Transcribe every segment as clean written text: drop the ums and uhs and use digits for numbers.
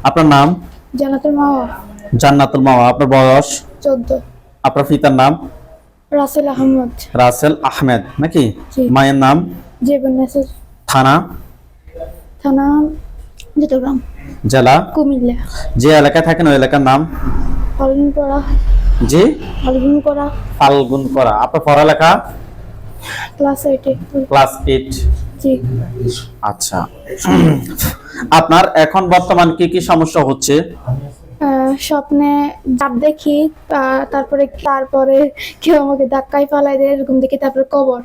আপনার নাম? জান্নাতুল মাওয়া। জান্নাতুল মাওয়া। আপনার বয়স? 14। আপনার পিতার নাম? রাসেল আহমদ। রাসেল আহমেদ নাকি? জি। মায়ের নাম? জেবন নাসির। থানা? থানা চট্টগ্রাম। জেলা? কুমিল্লা। যে এলাকায় থাকেন ওই এলাকার নাম? ফাল্গুনপাড়া। জি? ফাল্গুনপাড়া। ফাল্গুনপাড়া। আপনার পড়ালেখা? ক্লাস 8-এ। ক্লাস 8। জি। আচ্ছা। আপনার এখন বর্তমান কি কি সমস্যা হচ্ছে? স্বপ্নে ডাব দেখি, তারপরে কেউ আমাকে ধাক্কায় ফালাই দেয় এরকম দেখি, তারপরে কবর।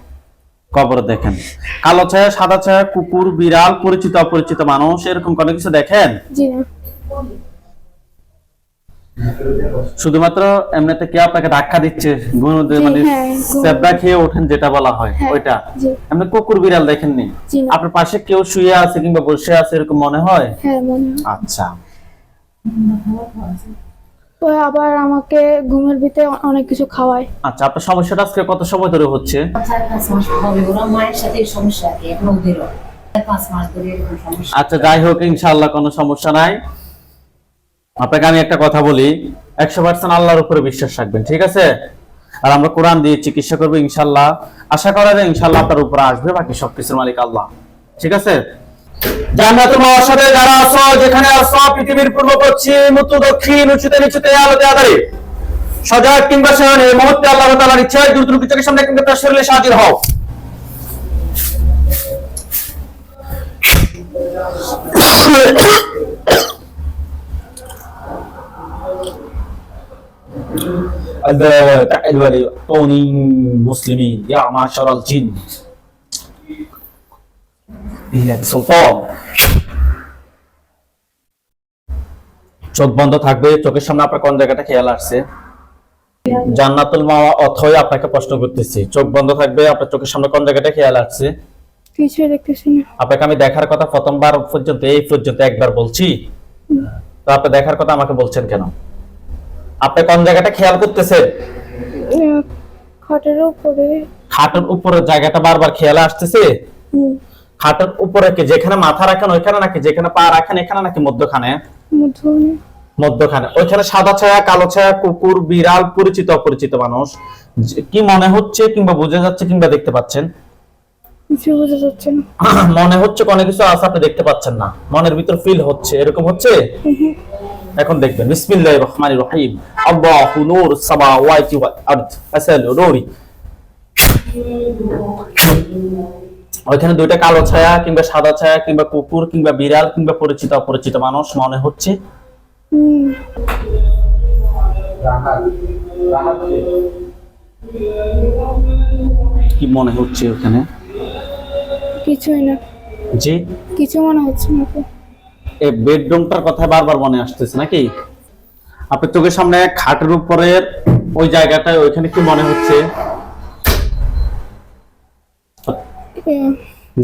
কবর দেখেন? কালো ছায়া, সাদা ছায়া, কুকুর, বিড়াল, পরিচিত অপরিচিত মানুষ, এরকম কোনো কিছু দেখেন? জি না। শুধুমাত্র এমনিতে কি আপনাকে ধাক্কা দিচ্ছে মানে হ্যাঁ, সেবদা খেয়ে ওঠেন যেটা বলা হয় ওইটা? জি। এমনি কুকুর বিড়াল দেখেননি? জি না। আপনার পাশে কেউ শুয়ে আছে কিংবা বসে আছে এরকম মনে হয়? হ্যাঁ মনে হয়। আচ্ছা। ও আবার আমাকে ঘুমের ভিতরে অনেক কিছু খাওয়ায়। আচ্ছা, আপনার সমস্যাটা আজকে কত সময় ধরে হচ্ছে? 4-5 মাস হবে। ওরা মায়ের সাথে সমস্যা কি এখন ওদেরও 5 মাস ধরে এরকম সমস্যা। আচ্ছা, যাই হোক, ইনশাআল্লাহ কোনো সমস্যা নাই। আপনাকে আমি একটা কথা বলি, 100% আল্লাহর উপরে বিশ্বাস রাখবেন, ঠিক আছে? আর আমরা কোরআন দিয়ে চিকিৎসা করবো ইনশাআল্লাহ। আশা করা যায় ইনশাআল্লাহ আপনার উপরে আসবে, বাকি সবকিছুর মালিক আল্লাহ, ঠিক আছে? জান্নাতুল মাওয়ার সাথে যারা আছো, যেখানে আছো, পৃথিবীর পূর্ব পশ্চিম উত্তর দক্ষিণ উঁচুতে নিচুতে আলোতে আধারে, সজাগ কিংবা শয়নে, এই মুহূর্তে আল্লাহ তাআলার ইচ্ছায় দ্রুত চোখের সামনে কিংবা তার শরীরে হাজির হও। মুসলিমিন ইয়া মাশারাল জিন সুলতান। চোখ বন্ধ থাকবে। চোখের সামনে আপনার কোন জায়গাটা খেয়াল আসছে? জান্নাতুল মাওয়া অথই আপনাকে প্রশ্ন করতেছি, চোখ বন্ধ থাকবে। আপনার চোখের সামনে কোন জায়গাটা খেয়াল আসছে? কিছু দেখতেছি না। আপনাকে আমি দেখার কথা প্রথমবার পর্যন্ত এই পর্যন্ত একবার বলছি, তো আপনি দেখার কথা আমাকে বলছেন কেন? আপনি কোন জায়গাটা খেয়াল করতেছেন? খাটের উপরে। খাটের উপরের জায়গাটা বারবার খেয়াল আসতেছে? খাটের উপরে কি যেখানে মাথা রাখেন ওইখানে, নাকি যেখানে পা রাখেন এখানে, নাকি মধ্যখানে? মধ্যখানে। ওইখানে সাদা ছায়া, কালো ছায়া, কুকুর, বিড়াল, পরিচিত অপরিচিত মানুষ, কি মনে হচ্ছে কিংবা বোঝা যাচ্ছে কিংবা দেখতে পাচ্ছেন? কিছু বোঝা যাচ্ছে না। মনে হচ্ছে কোনো কিছু আছে, আপনি দেখতে পাচ্ছেন না, মনের ভিতর ফিল হচ্ছে, এরকম হচ্ছে? এখন দেখবেন, বিসমিল্লাহির রহমানির রহিম, আল্লাহু নূরুস সামাওয়াতি ওয়াল আরদ আসালু নূরি। ওইখানে দুইটা কালো ছায়া কিংবা সাদা ছায়া কিংবা কুকুর কিংবা বিড়াল কিংবা পরিচিত অপরিচিত মানুষ মনে হচ্ছে? কি মনে হচ্ছে ওখানে? কিছুই না। জি? কিছু মনে হচ্ছে না। এই বেডরুমটার কথা বারবার মনে আসতেছে নাকি? আপনার চোখের সামনে খাটের উপরের ওই জায়গাটায় ওইখানে কি মনে হচ্ছে?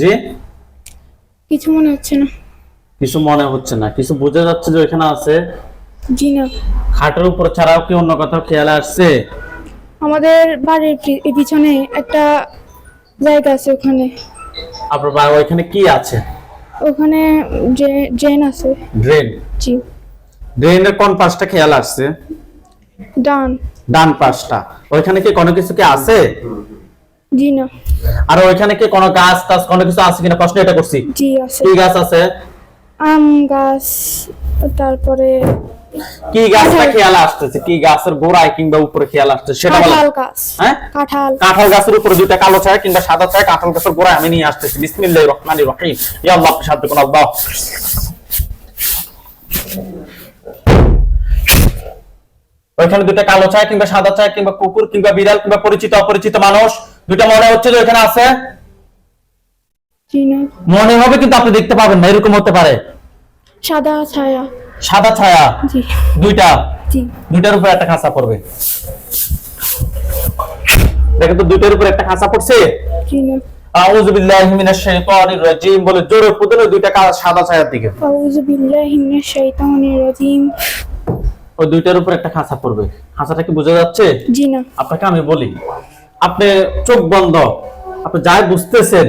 জি? কিছু মনে হচ্ছে না। কিছু মনে হচ্ছে না, কিছু বোঝা যাচ্ছে যে ওইখানে আছে? জি না। খাটের উপর ছাড়াও কি অন্য কোথাও খেয়াল আসছে? আমাদের বাড়ির পিছনে একটা জায়গা আছে, ওখানে। আপনার ওইখানে কি আছে? ওখানে ড্রেন আছে। ড্রেন? জি। ড্রেনের কোন পাশটা খেয়াল আসছে? ডান। ডান পাশটা। ওইখানে কি কোনো কিছু কি আছে? জি না। আর ওইখানে কি কোনো গাছ টাছ কোনো কিছু আছে কিনা প্রশ্ন এটা করছি। জি আছে। কি গাছ আছে? আম গাছ, তারপরে কি গাছটা খেয়াল আসতেছে? কি গাছের গোড়ায় কিংবা উপরে খেয়াল আসছে সেটা বলো। কাঁঠাল গাছ। হ্যাঁ, কাঁঠাল গাছের উপরে দুইটা কালো ছায়া কিংবা সাদা ছায়া কাঁঠাল গাছের গোড়ায় আমি নিয়ে আসতেছি। বিসমিল্লাহির রহমানির রহিম, ইয়া আল্লাহ সাহায্য করুন আল্লাহ। ওইখানে দুইটা কালো ছায়া কিংবা সাদা ছায়া কিংবা কুকুর কিংবা বিড়াল কিংবা পরিচিত অপরিচিত মানুষ দুইটা মনে হচ্ছে যে ওইখানে আছে? জি না। মনে হবে কিন্তু আপনি দেখতে পাবেন না, এরকম হতে পারে। সাদা ছায়া। সাদা ছায়া? জি। দুইটা? জি। দুইটার উপর একটা খাঁচা পড়বে। দেখেন তো দুইটার উপর একটা খাঁচা পড়ছে? জি না। আউযু বিল্লাহি মিনাশ শাইতানির রাজিম বলে জোরে পুতুল দুইটা সাদা ছায়ার দিকে। আউযু বিল্লাহি মিনাশ শাইতানির রাজিম। ওই দুইটার উপর একটা খাঁচা পড়বে। খাঁচাটা কি বোঝা যাচ্ছে? জি না। আপনাকে আমি বলি, আপনি চোখ বন্ধ, আপনি যাই বুঝতেছেন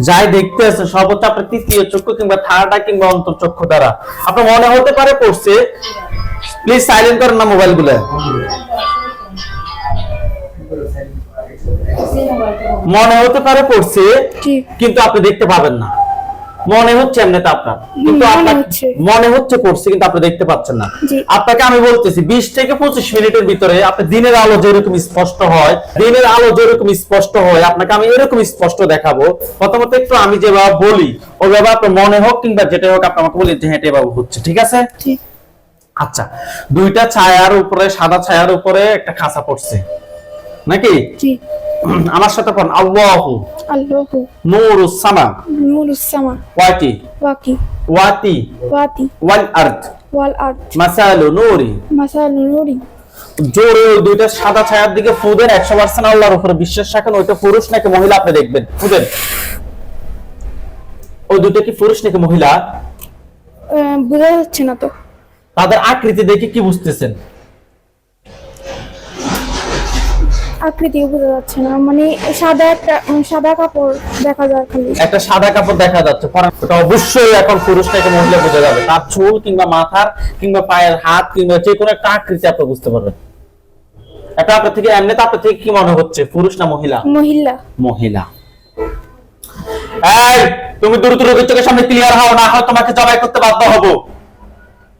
যাই দেখতে আছে সব হচ্ছে আপনার তৃতীয় চক্ষু কিংবা থার্ড আই কিংবা অন্তর্চক্ষু দ্বারা। আপনার মনে হতে পারে পড়ছে, প্লিজ সাইলেন্ট করেন না মোবাইল গুলো। মনে হতে পারে পড়ছে জি কিন্তু আপনি দেখতে পাবেন না, মনে হচ্ছে এমনিতে আপনার, কিন্তু মনে আপনার হচ্ছে। মনে হচ্ছে পড়ছে কিন্তু আপনি দেখতে পাচ্ছেন না। জি। আপনাকে আমি বলতেছি 20 থেকে 25 মিনিটের ভিতরে আপনি দিনের আলো যেরকম স্পষ্ট হয়, দিনের আলো যেরকম স্পষ্ট হয় আপনাকে আমি এরকম স্পষ্ট দেখাবো। প্রথমত একটু আমি যেভাবে বলি ওইভাবে আপনার মনে হোক কিংবা যেটা হোক আপনি আমাকে বলি যে হ্যাঁ এভাবে হচ্ছে, ঠিক আছে? জি আচ্ছা, দুইটা ছায়ার উপরে, সাদা ছায়ার উপরে একটা খাঁচা পড়ছে নাকি? জি। আমার সাথে পড়ুন, আল্লাহু আল্লাহু নূরুস সামা নূরুস সামা ওয়াতি ওয়াকি ওয়াতি ওয়াতি ওয়াল আরদ ওয়াল আরদ মাসালু নূরি। মাসালু নূরি। জোরে ওই দুইটা সাদা ছায়ার দিকে ফুদেন, 100% আল্লাহর উপরে বিশ্বাস রাখেন। ওইটা পুরুষ নাকি মহিলা আপনি দেখবেন, ফুদেন। ওই দুটো কি পুরুষ নাকি মহিলা? বোঝা যাচ্ছে না তো। তাদের আকৃতি দেখে কি বুঝতেছেন? আকৃতিও বোঝা যাচ্ছে না, মানে সাদা একটা সাদা কাপড় দেখা যায় খালি। একটা সাদা কাপড় দেখা যাচ্ছে, ওটা অবশ্যই এখন পুরুষ নাকি মহিলা বোঝা যাবে। তার চুল কিংবা মাথার কিংবা পায়ের হাত কিংবা যে কোনো একটা আকৃতি আপনি বুঝতে পারবেন। এটা আপনার থেকে এমনিতে আপনার থেকে কি মনে হচ্ছে, পুরুষ না মহিলা? মহিলা। মহিলা। এই তুমি দ্রুত রোগীর চোখের সামনে ক্লিয়ার হও, না হয় তোমাকে জবাই করতে বাধ্য হব।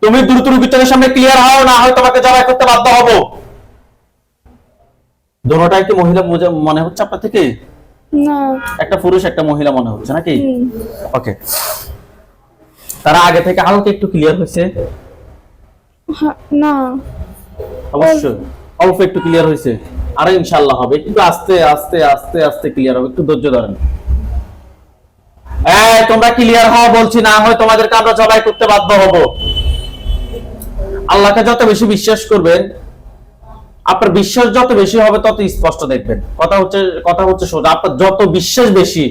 তুমি দ্রুত রোগীর চোখের সামনে ক্লিয়ার হও, না হয় তোমাকে জবাই করতে বাধ্য হব। দুটোটাই কি মহিলা মনে হচ্ছে আপনার থেকে? না। একটা পুরুষ একটা মহিলা মনে হচ্ছে নাকি? হুম। ওকে, তারা আগে থেকে হালকা একটু ক্লিয়ার হয়েছে? না। অবশ্যই অল্প একটু ক্লিয়ার হয়েছে, আর ইনশাআল্লাহ হবে। কিন্তু আস্তে আস্তে আস্তে আস্তে ক্লিয়ার হবে, একটু ধৈর্য ধরেন। এই তোমরা ক্লিয়ার হও বলছি, না হয় তোমাদেরকে আমরা জবাই করতে বাধ্য হব। আল্লাহকে যত বেশি বিশ্বাস করবেন, আপনার বিশ্বাস যত বেশি হবে তত স্পষ্ট দেখবেন। কথা হচ্ছে সোজা, আপনার যত বিশ্বাস বেশি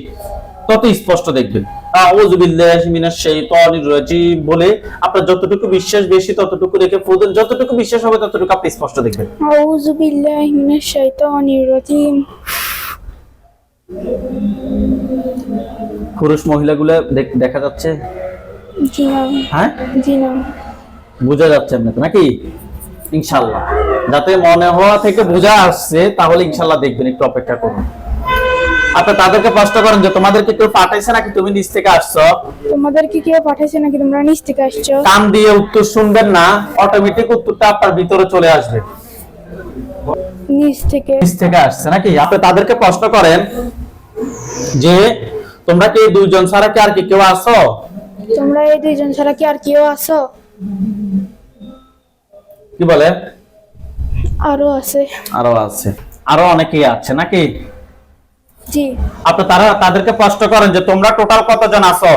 তত স্পষ্ট দেখবেন। আউযু বিল্লাহি মিনাশ শাইতানির রাজিম বলে আপনার যতটুকু বিশ্বাস বেশি ততটুকু রেখে ফুদেন, যতটুকু বিশ্বাস হবে ততটুকু আপনি স্পষ্ট দেখবেন। আউযু বিল্লাহি মিনাশ শাইতানির রাজিম। পুরুষ মহিলাগুলো দেখা যাচ্ছে? জি না। হ্যাঁ জি না। বোঝা যাচ্ছে আপনাকে নাকি? ইনশাআল্লাহ, যাতে মনে হওয়া থেকে বোঝা আসছে তাহলে ইনশাআল্লাহ দেখবেন, একটু অপেক্ষা করুন। আপনি তাদেরকে প্রশ্ন করেন যে তোমাদেরকে কেউ পাঠাইছে নাকি তুমি নিজ থেকে আসছো? তোমাদেরকে কেউ পাঠাইছে নাকি তোমরা নিচ থেকে আসছো? কান দিয়ে উত্তর শুনবেন না, অটোমেটিক উত্তরটা আপনার ভিতরে চলে আসবে। নিচ থেকে। নিজ থেকে আসছে নাকি? আপনি তাদেরকে প্রশ্ন করেন যে তোমরা কি এই দুইজন ছাড়া কি আর কি কেউ আছো? তোমরা এই দুইজন ছাড়া কি আর কেউ আছো? কি বলে? আরো আছে। আরো আছে, আরো অনেকেই আছে নাকি? জি। আপনি তাদেরকে প্রশ্ন করেন যে তোমরা টোটাল কতজন আছো?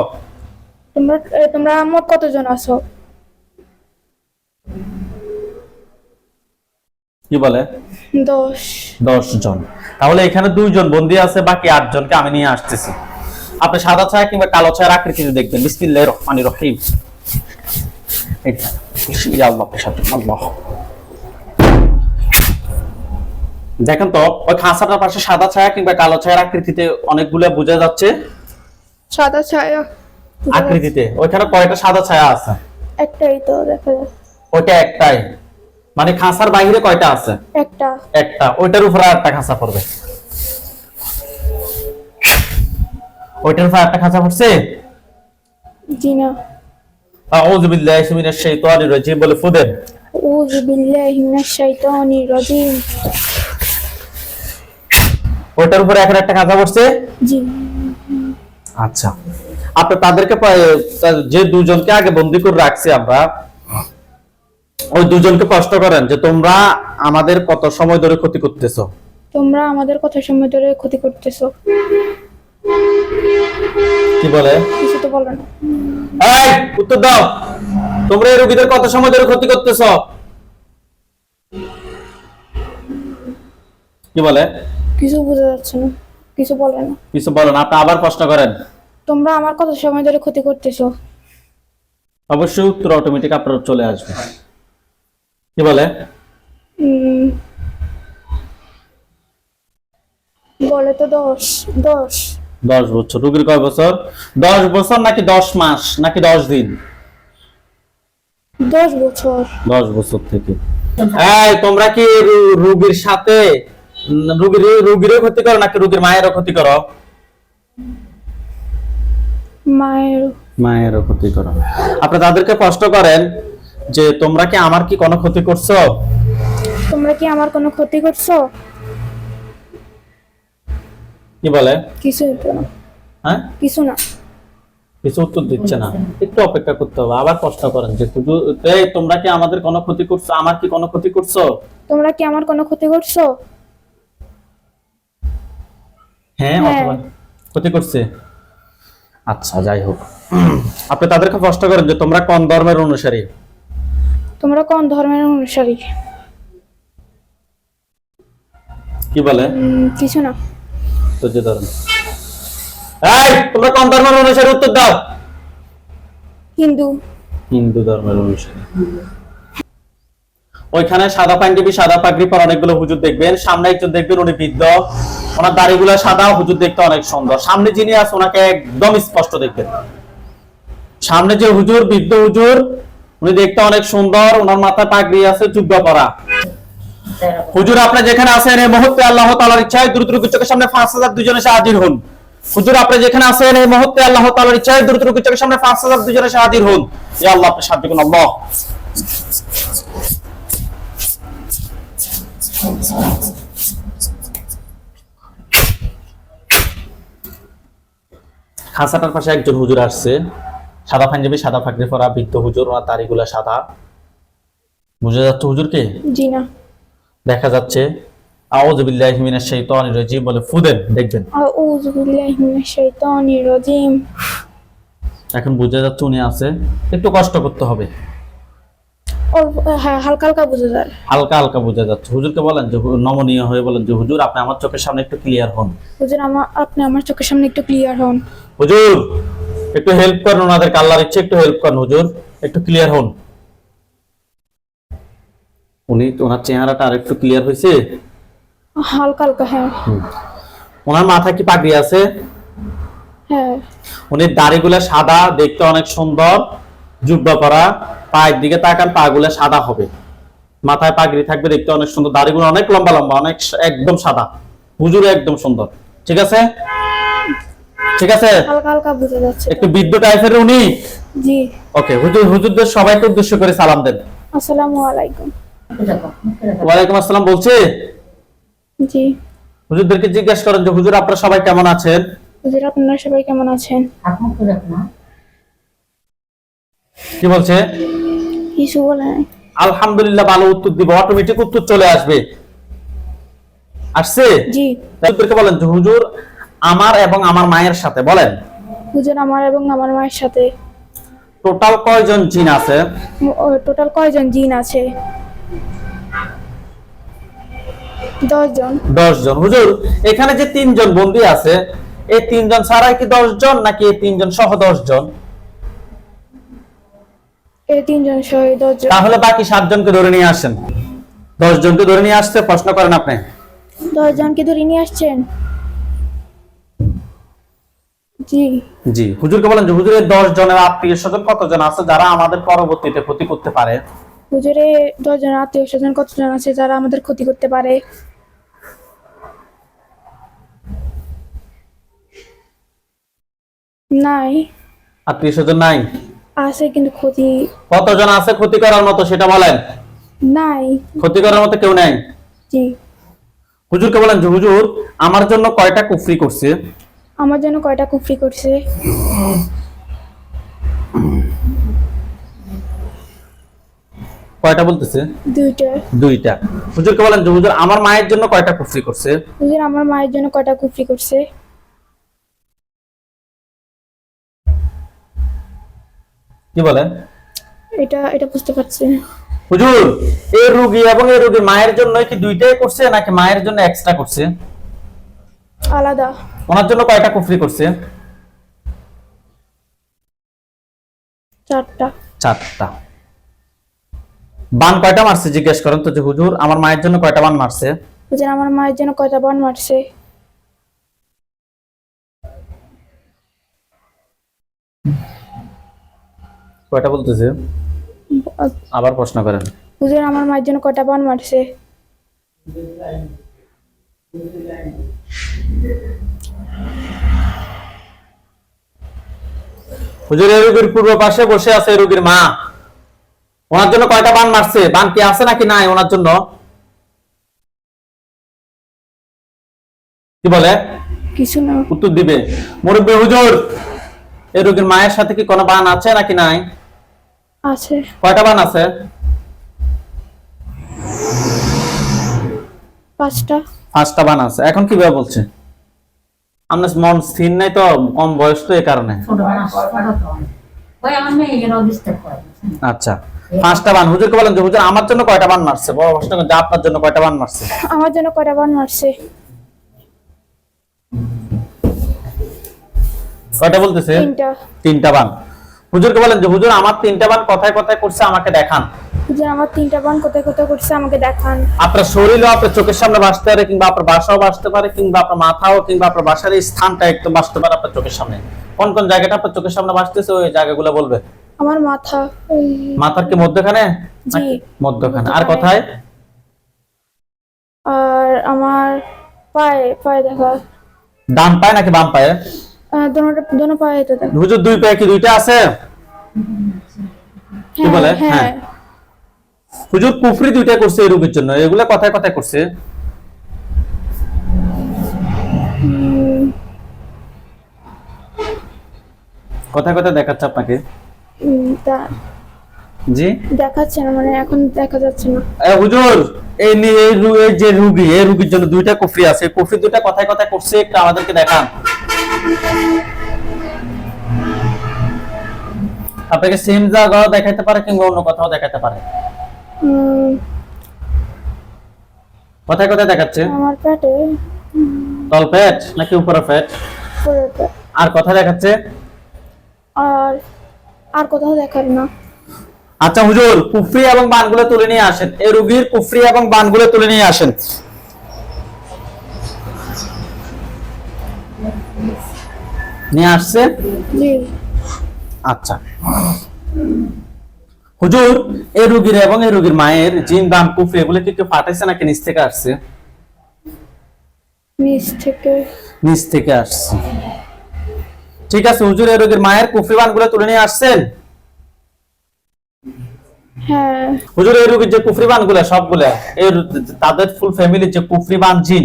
তোমরা মোট কতজন আছো? কি বলে? 10 জন। তাহলে এখানে 2 জন বন্দী আছে, বাকি 8 জনকে আমি নিয়ে আসতেছি। আপনি সাদা ছায়া কিংবা কালো ছায়ার আকৃতিতে দেখবেন। বিসমিল্লাহির রহমানির রহিম। এটা ইয়া আল্লাহ সাথে আল্লাহ। দেখেন তো ওই খাঁচাটার পাশে সাদা ছায়া কিংবা কালো ছায়ার আকৃতিতে অনেকগুলো বোঝা যাচ্ছে। সাদা ছায়া আকৃতিতে ওইখানে কয়টা সাদা ছায়া আছে? একটাই তো দেখা যায়। ওইটা একটাই, মানে খাঁচার বাইরে কয়টা আছে? একটা। একটা, ওইটার উপরে আরেকটা খাঁচা পড়বে। ওইটার উপরে আরেকটা খাঁচা পড়ছে? জি না। আউযু বিল্লাহি মিনাশ শাইতানির রাজিম বলে ফুদেন। আউযু বিল্লাহি মিনাশ শাইতানির রাজিম। ওইটার উপরে এখন একটা খাঁচা পড়ছে? জি। আচ্ছা, আপনি তাদেরকে যে 2 জনকে আগে বন্দী করে রাখছি আমরা, ওই 2 জনকে প্রশ্ন করেন যে তোমরা আমাদের কত সময় ধরে ক্ষতি করতেছো? তোমরা আমাদের কত সময় ধরে ক্ষতি করতেছো? কি বলে? কিছু তো বলো না। এই উত্তর দাও, তোমরা এই রোগীদের কত সময় ধরে ক্ষতি করতেছো? কি বলে? কিছু বোঝা যাচ্ছে না, কিছু বলে না। কিছু বলেন, আপনি আবার প্রশ্ন করেন। তোমরা আমার কত সময় ধরে ক্ষতি করতেছো? অবশ্যই উত্তর অটোমেটিক আপনার চলে আসবে। কি বলে? বলে তো 10। 10 বছর। রোগীর কয় বছর? 10 বছর নাকি 10 মাস নাকি 10 দিন? 10 বছর। 10 বছর থেকে। এই তোমরা কি রোগীর সাথে রোগীরও ক্ষতি করো নাকি রোগীর মায়েরও ক্ষতি করো? মায়েরও ক্ষতি করো। আপনি তাদেরকে প্রশ্ন করেন যে তোমরা কি আমার কি কোনো ক্ষতি করছো? তোমরা কি আমার কোনো ক্ষতি করছো? কি বলে? কিছু না। হ্যাঁ, কিছু না। কিছু উত্তর দিচ্ছে না। একটু অপেক্ষা করতে হবে। আবার প্রশ্ন করেন যে এই তোমরা কি আমাদের কোনো ক্ষতি করছো? আমার কি কোনো ক্ষতি করছো? তোমরা কি আমার কোনো ক্ষতি করছো? হ্যাঁ অথবা ক্ষতি করছে। আচ্ছা যাই হোক, আপনি তাদেরকে প্রশ্ন করেন যে তোমরা কোন ধর্মের অনুসারী? তোমরা কোন ধর্মের অনুসারী? কি বলে? কিছু না। তো যে ধরেন, এই তোমরা কোন ধর্মের অনুসারী? উত্তর দাও। হিন্দু। হিন্দু ধর্মের অনুসারী। ওইখানে সাদা পাঞ্জাবি সাদা পাগড়ি পরা অনেকগুলো হুজুর দেখবেন। সামনে একজন দেখবেন উনি বৃদ্ধ, ওনার দাড়িগুলো সাদা, হুজুর দেখতে অনেক সুন্দর। সামনে যিনি আছে ওনাকে একদম স্পষ্ট দেখবেন। সামনে যে হুজুর, বৃদ্ধ হুজুর, উনি দেখতে অনেক সুন্দর, ওনার মাথায় পাগড়ি আছে, জুব্বা পরা। হুজুর আপনি যেখানে আছেন এই মুহূর্তে আল্লাহ তাআলার ইচ্ছায় দ্রুত রুকুর চোখের সামনে 5000 দুজনে এসে হাজির হন। হুজুর আপনি যেখানে আছেন এই মুহূর্তে আল্লাহ তাআলার ইচ্ছায় দ্রুত রুকুর চোখের সামনে 5000 দুজনে এসে হাজির হন। ইয়া আল্লাহ আপনি সাহায্য করুন আল্লাহ। খাসাটার পাশে একজন হুজুর আসছে, সাদা পাঞ্জাবি সাদা পাগড়ি পরা বৃদ্ধ হুজুর, ওনার দাড়িগুলা সাদা। বুঝা যাচ্ছে হুজুরকে? জি না। দেখা যাচ্ছে আউযু বিল্লাহি মিনাশ শাইতানির রাজিম বলে ফু দেন, দেখবেন। আউযু বিল্লাহি মিনাশ শাইতানির রাজিম। এখন বুঝা যাচ্ছে উনি আছে, একটু কষ্ট করতে হবে। হ্যাঁ, হালকা হালকা বোঝা যায়। হালকা হালকা বোঝা যাচ্ছে। হুজুরকে বলেন যে নমনীয় হয়ে বলেন যে হুজুর আপনি আমার চোখের সামনে একটু ক্লিয়ার হন। হুজুর আপনি আমার চোখের সামনে একটু ক্লিয়ার হন। হুজুর একটু হেল্প করেন, ওনাদেরকে আল্লাহর ইচ্ছে একটু হেল্প করেন হুজুর, একটু ক্লিয়ার হন। উনি ওনার চেহারাটা আর একটু ক্লিয়ার হয়েছে। হালকা হালকা। হ্যাঁ। ওনার মাথায় কি পাগড়ি আছে? হ্যাঁ। উনি দাড়িগুলা সাদা, দেখতে অনেক সুন্দর, জুব্বা পরা, পায়ের দিকে তাকান পাগুলা সাদা হবে, মাথায় পাগড়ি থাকবে, দেখতে অনেক সুন্দর, দাড়িগুলো অনেক লম্বা লম্বা, অনেক একদম সাদা। হুজুর একদম সুন্দর। ঠিক আছে, ঠিক আছে, হালকা হালকা বোঝা যাচ্ছে। একটু বৃদ্ধ টাইপের উনি। জি। ওকে হুজুর, হুজুরদের সবাইকে উদ্দেশ্য করে সালাম দেন। আসসালামু আলাইকুম। ওয়ালাইকুম আসসালাম বলছে। জি। হুজুরদেরকে জিজ্ঞাসা করেন যে হুজুর আপনারা সবাই কেমন আছেন? হুজুর আপনারা সবাই কেমন আছেন? কি বলছে? কিছু বলে নাই। আলহামদুলিল্লাহ ভালো উত্তর দিব, অটোমেটিক উত্তর চলে আসবে। আসছে? জি। হুজুরকে বলেন যে হুজুর আমার এবং আমার মায়ের সাথে, বলেন হুজুর আমার এবং আমার মায়ের সাথে টোটাল কয়জন জিন আছে? টোটাল কয়জন জিন আছে? 10 জন। 10 জন। হুজুর এখানে যে 3 জন বন্দী আছে, এই 3 জন ছাড়াই কি 10 জন নাকি এই 3 জন সহ 10 জন? এই 3 জন সহ 10 জন। তাহলে বাকি 7 জনকে ধরে নিয়ে আসেন। 10 জনকে ধরে নিয়ে আসছে, প্রশ্ন করেন আপনি। 10 জনকে ধরে নিয়ে আসছেন? জি। জি। হুজুরকে বলেন যে হুজুরের 10 জনের আত্মীয় স্বজন কতজন আছে যারা আমাদের পরবর্তীতে ক্ষতি করতে পারে? হুজুরে 10 জন আত্মীয় স্বজন কতজন আছে যারা আমাদের ক্ষতি করতে পারে? নাই। আত্মীয় স্বজন নাই? আছে কিন্তু ক্ষতি কতজন আছে ক্ষতি করার মতো সেটা বলেন। নাই। ক্ষতি করার মতো কেউ নাই? জি। হুজুরকে বলেন যে হুজুর আমার জন্য কয়টা কুফরি করছে? আমার জন্য কয়টা কুফরি করছে? কয়টা বলতেছে? 2টা। 2টা। হুজুরকে বলেন যে হুজুর আমার মায়ের জন্য কয়টা কুফরি করছে? হুজুর আমার মায়ের জন্য কয়টা কুফরি করছে? কি বলেন? এটা বুঝতে পারছি না। হুজুর এই রোগী এবং এই রোগীর মায়ের জন্য কি 2টাই করছে নাকি মায়ের জন্য এক্সট্রা করছে? আলাদা। ওনার জন্য কয়টা কুফরি করছে? 4টা। 4টা। বান কয়টা মারছে জিজ্ঞেস করেন তো যে হুজুর আমার মায়ের জন্য কয়টা বান মারছে? হুজুর আমার মায়ের জন্য কয়টা বান মারছে? কয়টা বলতেছে? আবার প্রশ্ন করেন। হুজুর আমার মায়ের জন্য কয়টা বান মারছে? হুজুর এই রোগীর পূর্ব পাশে বসে আছে এই রোগীর মা, ওনার জন্য কয়টা বান মারছে? বান কি আছে নাকি নাই ওনার জন্য? কি বলে? কিছু না। উত্তর দিবে। মুরব্বী হুজুর এই রোগীর মায়ের সাথে কি কোনো বান আছে নাকি নাই? আছে। কয়টা বান আছে? 5টা। 5টা বান আছে। এখন কিভাবে বলছে? আপনার মন স্থির নাই তো, কম বয়স তো এই কারণে। ছোট মানুষ ছোট তো ওই আমার মেয়ে যেন ডিস্টার্ব করে। আচ্ছা 5টা বান। হুজুরকে বলেন যে হুজুর আমার জন্য কয়টা বান মারছে? বড় প্রশ্ন যে আপনার জন্য কয়টা বান মারছে? আমার জন্য কয়টা বান মারছে? কয়টা বলতেছে? 3টা। 3টা বান। হুজুরকে বলেন যে হুজুর আমার 3টা বান কথায় কথায় করছে, আমাকে দেখান। হুজুর আমার 3টা বান কোথায় কোথায় করছে আমাকে দেখান। আপনার শরীরও আপনার চোখের সামনে ভাসতে পারে, কিংবা আপনার বাসাও ভাসতে পারে, কিংবা আপনার মাথাও, কিংবা আপনার বাসার এই স্থানটা একদম ভাসতে পারে আপনার চোখের সামনে। কোন কোন জায়গাটা আপনার চোখের সামনে ভাসতেছে ওই জায়গাগুলো বলবে। আমার মাথা, ওই মাথার কি মধ্যখানে? জি। মধ্যখানে। আর কোথায়? আর আমার পায়ে পায়ে দেখা। ডান পায়ে নাকি বাম পায়ে? দোনো পায়ে তো দেখা। হুজুর দুই পায়ে কি দুইটা আছে? কি বলে? হ্যাঁ। হুজুর কুফরি দুইটা করছে এই রোগীর জন্য, এগুলা কথায় কথায় করছে। কথায় কথায় দেখাচ্ছে আপনাকে। তা জি দেখাচ্ছে না, মানে এখন দেখা যাচ্ছে না। হুজুর এই যে রোগী, এই রোগীর জন্য দুইটা কুফরি আছে, এই কুফরি দুইটা কথায় কথায় করছে, একটু আমাদেরকে দেখান। আপনাকে সেম জায়গাও দেখাইতে পারে কিংবা অন্য কোথাও দেখাইতে পারে। কথায় কথায় দেখাচ্ছে? আমার পেটে। তল পেট নাকি উপরে পেট? পুরো পেট। আর কথা দেখাচ্ছে? আর আর কোথাও দেখার না। আচ্ছা হুজুর কুফরি এবং বানগুলো তুলে নিয়ে আসেন, এই রোগীর কুফরি এবং বানগুলো তুলে নিয়ে আসেন। নিয়ে আসছে? জি। আচ্ছা হুজুর এই রোগীর এবং এই রোগীর মায়ের জিন বান কুফরি এগুলো কি কেউ পাঠাইছে নাকি নিচ থেকে আসছে? নিচ থেকে। নিচ থেকে আসছে। ঠিক আছে হুজুর এই রোগীর মায়ের কুফরি বানগুলো তুলে নিয়ে আসছেন? হ্যাঁ। হুজুর এই রোগীর যে কুফরি বানগুলো সবগুলা এই তাদের ফুল ফ্যামিলির যে কুফরি বান জিন,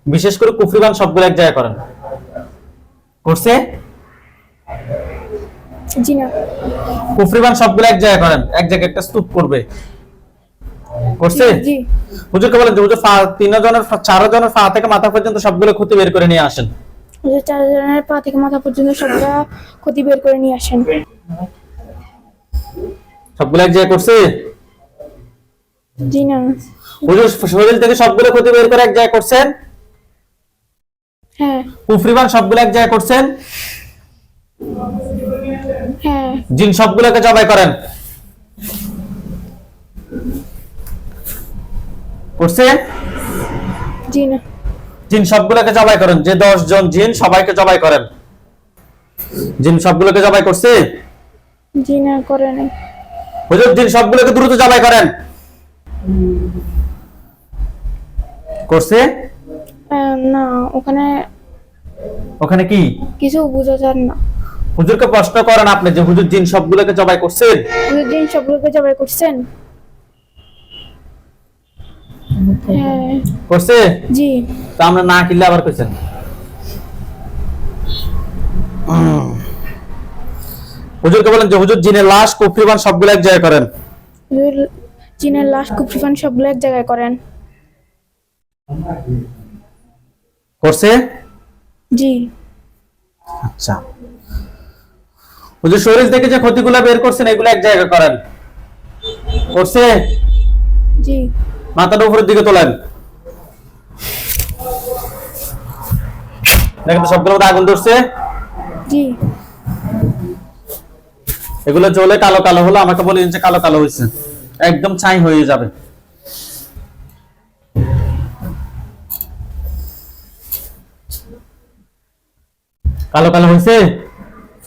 বিশেষ করে কুফরি বান সবগুলো এক জায়গায় করেন করছে? জি না। কুফরি বান সবগুলো এক জায়গায় করেন, এক জায়গায় একটা স্তূপ করবে করছে? জি। হুজুরকে বলেন যে হুজুর 4জনের পা থেকে মাথা পর্যন্ত সবগুলো ক্ষতি বের করে নিয়ে আসেন। হুজুর 4 জনের পা থেকে মাথা পর্যন্ত সবটা ক্ষতি বের করে নিয়ে আসেন। সবগুলো এক জায়গায় করছে? জি না। হুজুর শরীর থেকে সবগুলো ক্ষতি বের করে এক জায়গায় করছেন? হ্যাঁ। কুফরি বান সবগুলো এক জায়গায় করছেন? হ্যাঁ। জিন সবগুলোকে জবাই করেন করছে? জি না। জিন সবগুলোকে জবাই করেন, যে 10 জন জিন সবাইকে জবাই করেন। জিন সবগুলোকে জবাই করছে? জি না, করে নাই। হুজুর জিন সবগুলোকে দ্রুত জবাই করেন করছে? না, ওখানে ওখানে কি কিছু বোঝা যায় না। হুজুরকে প্রশ্ন করেন আপনি যে হুজুর জিন সবগুলোকে জবাই করছেন? হুজুর দিন সবগুলোকে জবাই করছেন? হ্যাঁ। করছে? জি। তা আমরা না কিনলে আবার কইছেন। হুজুরকে বলেন যে হুজুর জিনের লাশ কুফরিবান সবগুলো এক জায়গায় করেন। হুজুর চীনের লাশ কুফরিফান সবগুলো এক জায়গায় করেন। করছে? জি। আচ্ছা হুজুর শরীর থেকে যে ক্ষতিগুলো বের করছেন এগুলো এক জায়গায় করেন করছে? জি। মাথাটা উপরের দিকে তোলেন, দেখেন তো সবগুলোর মধ্যে আগুন ধরছে? জি। এগুলো জ্বলে কালো কালো হলো, আমাকে বলেন যে কালো কালো হয়েছে, একদম ছাই হয়ে যাবে। কালো কালো হয়েছে?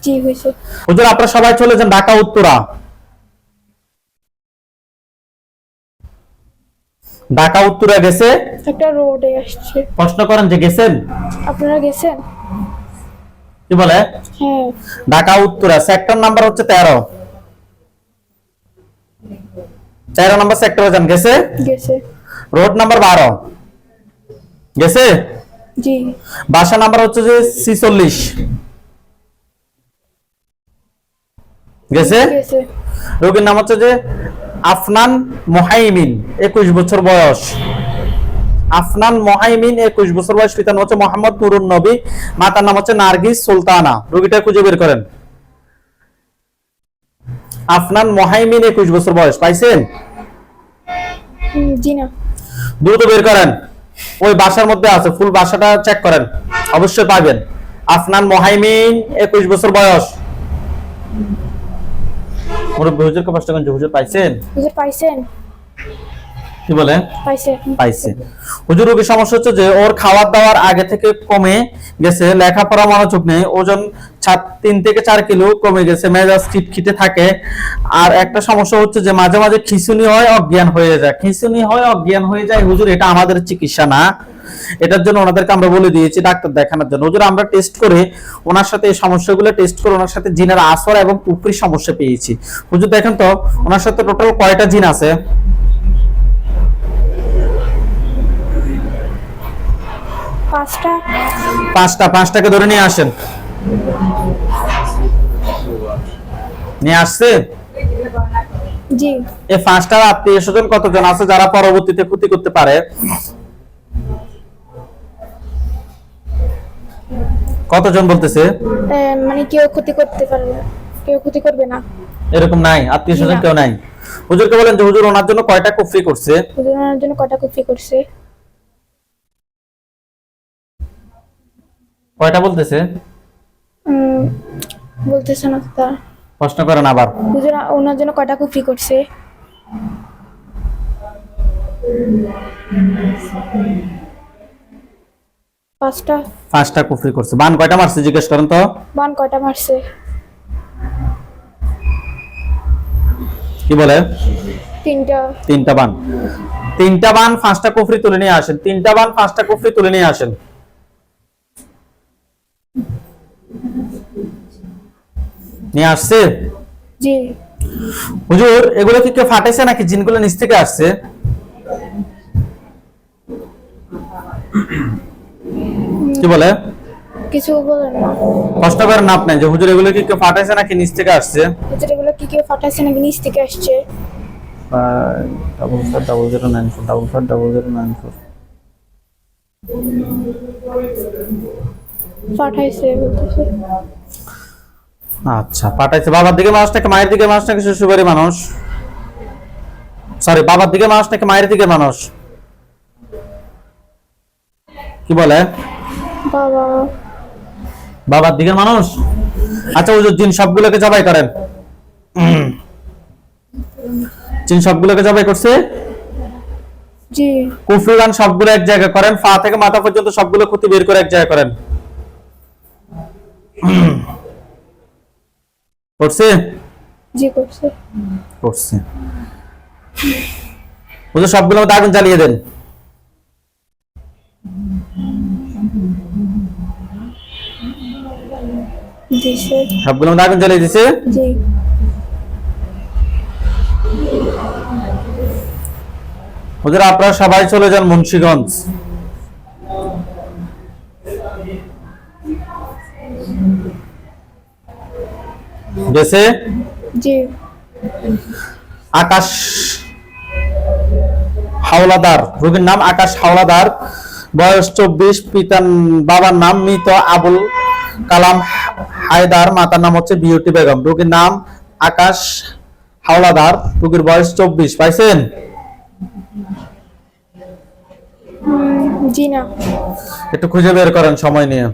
জি হয়েছে। হুজুর আপনারা সবাই চলে যান ঢাকা উত্তরা। ঢাকা উত্তরা গেছে, একটা রোডে আসছে। প্রশ্ন করেন যে গেছেন, আপনারা গেছেন? কি বলে? হ্যাঁ। ঢাকা উত্তরা, সেক্টর নাম্বার হচ্ছে 13। 13 নম্বর সেক্টরে যান, গেছে? গেছে। রোড নাম্বার 12 গেছে। জি। বাসা নাম্বার হচ্ছে যে 46 গেছে। গেছে। রোগীর নাম হচ্ছে যে আফনান মোহাইমিন, 21 বছর বয়স। আফনান মোহাইমিন 21 বছর বয়স। পিতার নাম হচ্ছে মোহাম্মদ নুরুন নবী, মাতার নাম হচ্ছে নার্গিস সুলতানা। রোগীটা খুঁজে বের করেন। আফনান মোহাইমিন 21 বছর বয়স, পাইছেন? জি না। দ্রুত বের করেন, ওই বাসার মধ্যে আছে, ফুল বাসাটা চেক করেন, অবশ্যই পাবেন। আফনান মোহাইমিন 21 বছর বয়স। মুরব্বি হুজুরকে প্রশ্ন করেন যে হুজুর পাইছেন? হুজুর পাইছেন? কি বলে? পাইছে। পাইছে। হুজুর রোগীর সমস্যা হচ্ছে যে ওর খাওয়ার দাওয়ার আগে থেকে কমে গেছে, লেখাপড়া মনোযোগ নেই, ওজন 3 থেকে 4 কিলো কমে গেছে, মেজাজ খিটখিটে থাকে। আর একটা সমস্যা হচ্ছে যে মাঝে মাঝে খিঁচুনি হয়, অজ্ঞান হয়ে যায়। খিঁচুনি হয়, অজ্ঞান হয়ে যায়। হুজুর এটা আমাদের চিকিৎসা না, এটার জন্য ওনাদেরকে আমরা বলে দিয়েছি ডাক্তার দেখানোর জন্য। হুজুর আমরা টেস্ট করে ওনার সাথে এই সমস্যাগুলো টেস্ট করে ওনার সাথে জিনের আসর এবং কুফরি সমস্যা পেয়েছি। হুজুর দেখেন তো ওনার সাথে টোটাল কয়টা জিন আছে? 5টা। 5টা। 5টাকে ধরে নিয়ে আসেন। নিয়ে আসছে? জি। এই 5টার আত্মীয় স্বজন কতজন আছে যারা পরবর্তীতে ক্ষতি করতে পারে? কতজন বলতেছে? মানে কেউ ক্ষতি করতে পারবে না, কেউ ক্ষতি করবে না, এরকম নাই, আত্মীয় স্বজন না। কেউ নাই। হুজুরকে বলেন যে হুজুর ওনার জন্য কয়টা কুফরি করছে? হুজুর ওনার জন্য কটা কুফরি করছে? কয়টা বলতেছে? বলতেছে না তা। প্রশ্ন করেন আবার। হুজুর ওনার জন্য কটা কুফরি করছে? পাঁচটা। 5টা কুফরি করছে। বান কয়টা মারছে জিজ্ঞেস করেন তো। বান কয়টা মারছে? কি বলে? 3টা। 3টা বান। 3টা বান 5টা কুফরি তুলে নিয়ে আসেন। 3টা বান 5টা কুফরি তুলে নিয়ে আসেন। নিয়ে আসছে? জি। হুজুর এগুলো কি কেউ ফাটাইছে নাকি জিনগুলো নিচ থেকে আসছে? কি বলে? কিছু বলেন না। প্রশ্ন করেন না আপনি যে হুজুর এগুলো কি কেউ ফাটাইছে নাকি নিচ থেকে আসছে? হুজুর এগুলো কি কেউ ফাটাইছে নাকি নিচ থেকে আসছে? 5440094 ফাটাইছে বলতেছে। আচ্ছা পাঠাইছে। বাবার দিকে মানুষ নাকি মায়ের দিকে মানুষ নাকি শ্বশুরবাড়ির মানুষ? সরি, বাবার দিকে মানুষ নাকি মায়ের দিকে মানুষ? কি বলে? বাবা। বাবার দিকের মানুষ। আচ্ছা হুজুর জিন সবগুলোকে জবাই করেন। জিন সবগুলোকে জবাই করছে? জি। কুফরিগান সবগুলো এক জায়গায় করেন, পা থেকে মাথা পর্যন্ত সবগুলো ক্ষতি বের করে এক জায়গায় করেন। করছে? জি করছে। করছে। হুজুর সবগুলো মধ্যে আগুন জ্বালিয়ে দেন। দিছে। সবগুলো মধ্যে আগুন জ্বালিয়ে দিছে। জি। হুজুর আপনারা সবাই চলে যান মুন্সিগঞ্জ। গেছে? জি। আকাশ হাওলাদার, রোগীর নাম আকাশ হাওলাদার, বয়স 24, পিতার বাবার নাম মৃত আবুল কালাম হায়দার, মাতার নাম হচ্ছে বিউটি বেগম। রোগীর নাম আকাশ হাওলাদার, রোগীর বয়স 24। পাইছেন? জি না। একটু খুঁজে বের করেন সময় নিয়ে।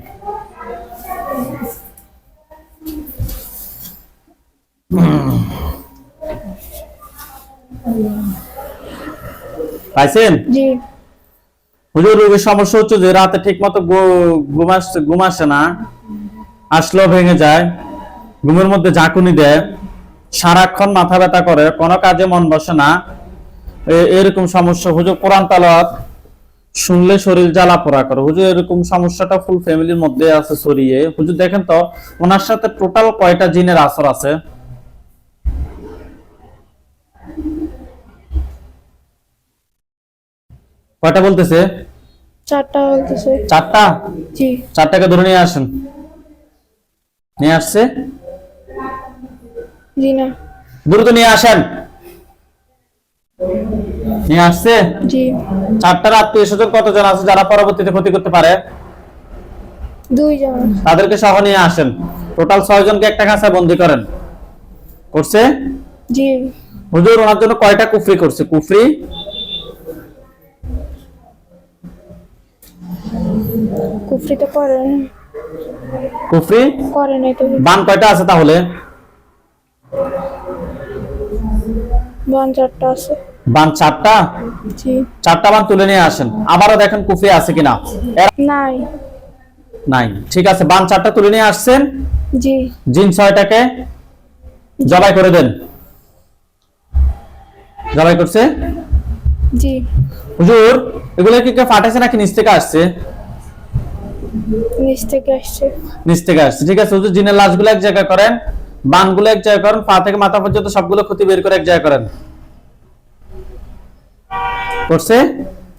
পাইছেন? জি। হুজুর রোগীর সমস্যা হচ্ছে যে রাতে ঠিক মতো ঘুম আসে না, আসলেও ভেঙে যায়, ঘুমের মধ্যে ঝাঁকুনি দেয়, সারাক্ষণ মাথা ব্যথা করে, কোনো কাজে মন বসে না, এরকম সমস্যা। হুজুর কোরআন তেলাওয়াত শুনলে শরীর জ্বালা পোড়া করে। হুজুর এরকম সমস্যাটা ফুল ফ্যামিলির মধ্যে আছে ছড়িয়ে। হুজুর দেখেন তো ওনার সাথে টোটাল কয়টা জিনের আসর আছে? কয়টা বলতেছে? 4টা বলতেছে। 4টা? জি। 4টাকে ধরে নিয়ে আসেন। নিয়ে আসছে? জি না। দ্রুত নিয়ে আসেন। নিয়ে আসছে? জি। 4টার আত্মীয় স্বজন কতজন আছে যারা পরবর্তীতে ক্ষতি করতে পারে? 2 জন। তাদেরকে সহ নিয়ে আসেন। টোটাল 6 জনকে একটা খাঁচায় বন্দি করেন। করছে? জি। হুজুর ওনার জন্য কয়টা কুফরি করছে? কুফরি কুফরি তো করেন, কুফরি করে নাই তো। বান কয়টা আছে তাহলে? বান 4টা আছে। বান 4টা? জি। 4টা বান তুলে নিয়ে আসেন। আবারও দেখেন কুফরি আছে কিনা। নাই। নাই, ঠিক আছে। বান 4টা তুলে নিয়ে আসছেন। জি। জিন 6টাকে জবাই করে দেন। জবাই করছে? জি। হুজুর এগুলো কি কেউ ফাটাইছে নাকি নিচ থেকে আসছে? নিচ থেকে আসছে। নিচ থেকে আসছে, ঠিক আছে। হুজুর জিনের লাশগুলো এক জায়গায় করেন, বানগুলো এক জায়গায় করেন, পা থেকে মাথা পর্যন্ত সবগুলো ক্ষতি বের করে এক জায়গায় করেন। করছে?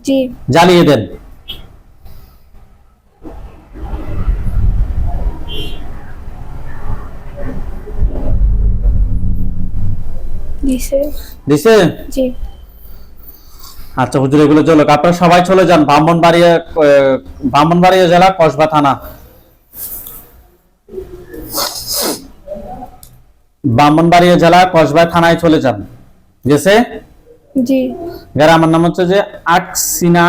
জি। জ্বালিয়ে দেন। দিছে। দিছে? জি। আচ্ছা হুজুর এগুলো চলো, আপনারা সবাই চলে যান ব্রাহ্মণবাড়িয়া জেলা কসবা থানা। ব্রাহ্মণবাড়িয়া জেলা কসবা থানায় চলে যান। গেছে? জি। আমার নাম হচ্ছে যে আকসিনা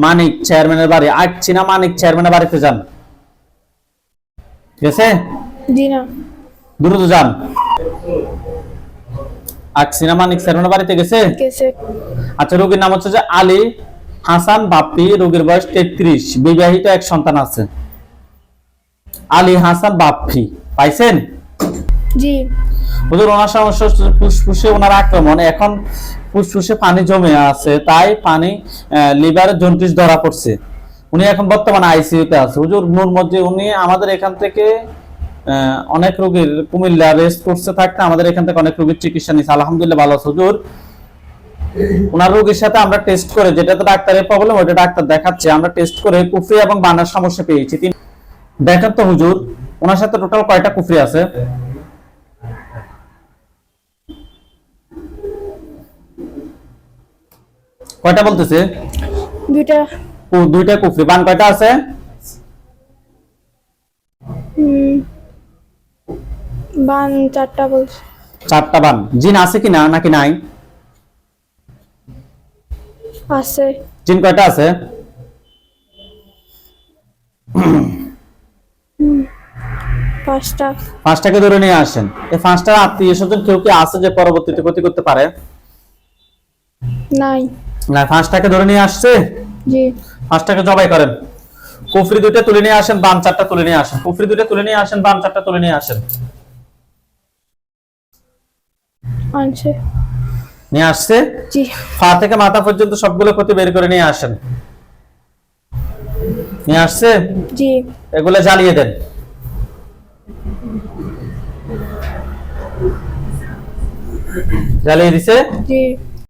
মানিক চেয়ারম্যানের বাড়ি। আকসিনা মানিক চেয়ারম্যানের বাড়িতে যান। গেছে? জি না। দ্রুত যান। আকসিনা মানিক চেয়ারম্যানের বাড়িতে গেছে? গেছে। আচ্ছা রোগীর নাম হচ্ছে যে আলী হাসান বাপ্পি, রোগীর বয়স 33, বিবাহিত, এক সন্তান আছে। আলী হাসান বাপ্পি পাইছেন? জি। হুজুর ওনার সমস্যা হচ্ছে ফুসফুসে ওনার আক্রমণ, এখন ফুসফুসে পানি জমে আছে, তাই পানি লিভারে জন্ডিস ধরা পড়ছে। উনি এখন বর্তমানে আইসিইউতে আছে। হুজুর নূর মসজিদ উনি আমাদের এখান থেকে অনেক রোগীর কুমিল্লা রেস্ট করছে থাকতে আমাদের এখান থেকে অনেক রোগীর চিকিৎসা নিচ্ছে, আলহামদুলিল্লাহ ভালো আছে। হুজুর ওনার রোগীর সাথে আমরা টেস্ট করে, যেটাতে ডাক্তারের প্রবলেম ওইটা ডাক্তার দেখাচ্ছে, আমরা টেস্ট করে কুফরি এবং বানের সমস্যা পেয়েছি। দেখেন তো হুজুর ওনার সাথে টোটাল কয়টা কুফরি আছে? কয়টা বলতেছে? 2টা। 2টা কুফরি। বান কয়টা আছে? বান 4টা বলছে। 4টা বান। জিন আছে কিনা নাকি নাই? আছে। জিন কয়টা আছে? 5টা। 5টাকে ধরে নিয়ে আসেন। এই 5টার আত্মীয় স্বজন কেউ কি আছে যে পরবর্তীতে ক্ষতি করতে পারে? নাই। না, 5টাকে ধরে নিয়ে আসছে। জি। 5টাকে জবাই করেন। কুফরি 2টা তুলে নিয়ে আসেন, বান 4টা তুলে নিয়ে আসেন। কুফরি 2টা তুলে নিয়ে আসেন, বান 4টা তুলে নিয়ে আসেন। আনছে। নিয়ে আসছে? জি। পা থেকে মাথা পর্যন্ত সবগুলো ক্ষতি বের করে নিয়ে আসেন। নিয়ে আসছে? জি। এগুলো জ্বালিয়ে দেন। জ্বালিয়ে দিছে? জি।